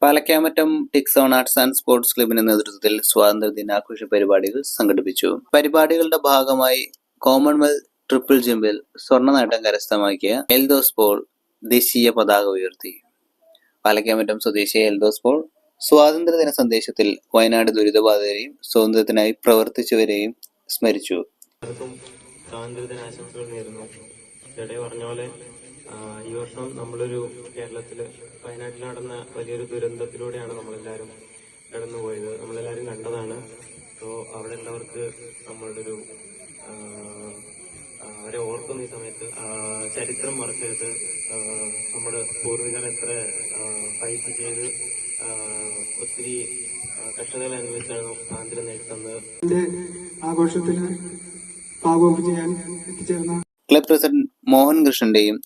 പാലക്കാമറ്റം ടിക്സോൺ arts and sports ക്ലബിന്റെ നേതൃത്വത്തിൽ സ്വാതന്ത്ര്യ ദിനാഘോഷ പരിപാടികൾ സംഘടിപ്പിച്ചു. പരിപാടികളുടെ ഭാഗമായി കോമൺവെൽത്ത് ട്രിപ്പിൾ ജമ്പിൽ സ്വർണ്ണ നേട്ടം കരസ്ഥമാക്കിയ എൽദോസ് പോൾ ദേശീയ പതാക ഉയർത്തി. പാലക്കാമറ്റം സ്വദേശി എൽദോസ് പോൾ സ്വാതന്ത്ര്യദിന സന്ദേശത്തിൽ വയനാട് ദുരിതബാധിതരെയും സ്വാതന്ത്ര്യത്തിനായി പ്രവർത്തിച്ചവരെയും സ്മരിച്ചു. ഈ വർഷം നമ്മളൊരു കേരളത്തില് വയനാട്ടിൽ നടന്ന വലിയൊരു ദുരന്തത്തിലൂടെയാണ് നമ്മളെല്ലാവരും കടന്നുപോയത്. നമ്മളെല്ലാവരും കണ്ടതാണ്. സോ അവിടെ ഉള്ളവർക്ക് നമ്മളുടെ ഒരു അവരെ ഓർക്കുന്ന ഈ സമയത്ത് ചരിത്രം മറക്കരുത്. നമ്മുടെ പൂർവികർ എത്ര ഫൈറ്റ് ചെയ്ത് ഒത്തിരി കഷ്ടതകൾ അനുഭവിച്ചാണ് നമുക്ക് സ്വാതന്ത്ര്യം നേടുന്നത്. ആഘോഷത്തിന് ഭാഗമാകാൻ ചെയ്യാൻ എത്തിച്ചേർന്ന ക്ലബ് പ്രസിഡന്റ് മോഹൻ കൃഷ്ണന്റെയും